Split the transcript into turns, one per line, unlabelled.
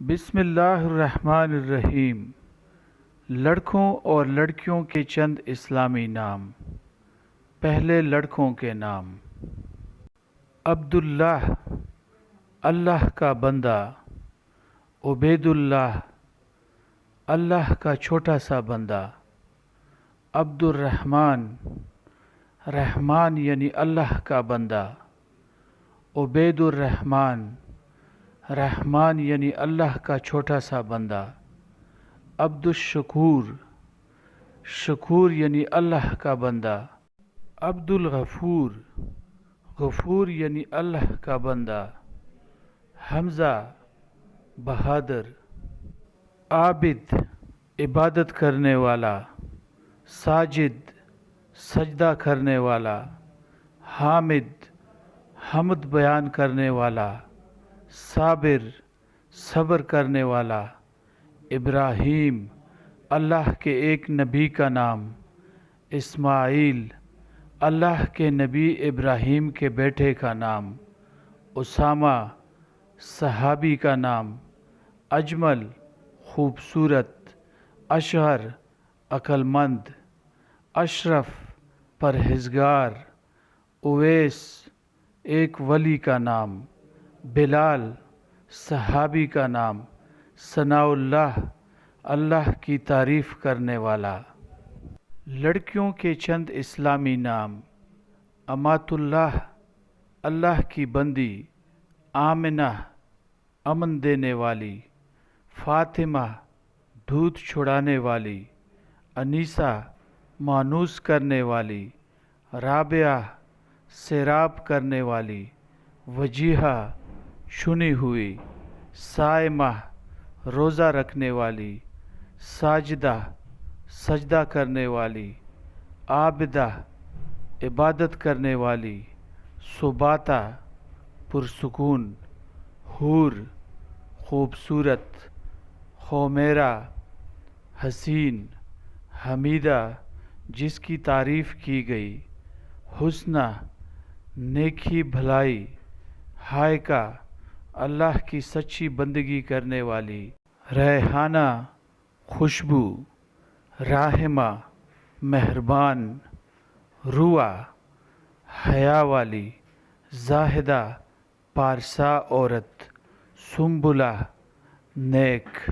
بسم اللہ الرحمن الرحیم۔ لڑکوں اور لڑکیوں کے چند اسلامی نام۔ پہلے لڑکوں کے نام: عبداللہ، اللہ کا بندہ۔ عبید اللہ، اللہ کا چھوٹا سا بندہ۔ عبد الرحمن، رحمان یعنی اللہ کا بندہ۔ عبید الرحمن، رحمان یعنی اللہ کا چھوٹا سا بندہ۔ عبد الشکور، شکور یعنی اللہ کا بندہ۔ عبد الغفور، غفور یعنی اللہ کا بندہ۔ حمزہ، بہادر۔ عابد، عبادت کرنے والا۔ ساجد، سجدہ کرنے والا۔ حامد، حمد بیان کرنے والا۔ صابر، صبر کرنے والا۔ ابراہیم، اللہ کے ایک نبی کا نام۔ اسماعیل، اللہ کے نبی ابراہیم کے بیٹے کا نام۔ اسامہ، صحابی کا نام۔ اجمل، خوبصورت۔ اشہر، عقل مند۔ اشرف، پرہیزگار۔ اویس، ایک ولی کا نام۔ بلال، صحابی کا نام۔ ثناء اللہ، اللہ کی تعریف کرنے والا۔ لڑکیوں کے چند اسلامی نام: امات اللہ، اللہ کی بندی۔ آمنہ، امن دینے والی۔ فاطمہ، دودھ چھڑانے والی۔ انیسہ، مانوس کرنے والی۔ رابعہ، سیراب کرنے والی۔ وجیہہ، چنی ہوئی۔ صائمہ، روزہ رکھنے والی۔ ساجدہ، سجدہ کرنے والی۔ عابدہ، عبادت کرنے والی۔ سباتہ، پرسکون۔ حور، خوبصورت۔ خمیرہ، حسین۔ حمیدہ، جس کی تعریف کی گئی۔ حسنہ، نیکی بھلائی۔ ہائکہ، اللہ کی سچی بندگی کرنے والی۔ ریحانہ، خوشبو۔ راحمہ، مہربان۔ روہ، حیا والی۔ زاہدہ، پارسا عورت۔ سنبلہ، نیک۔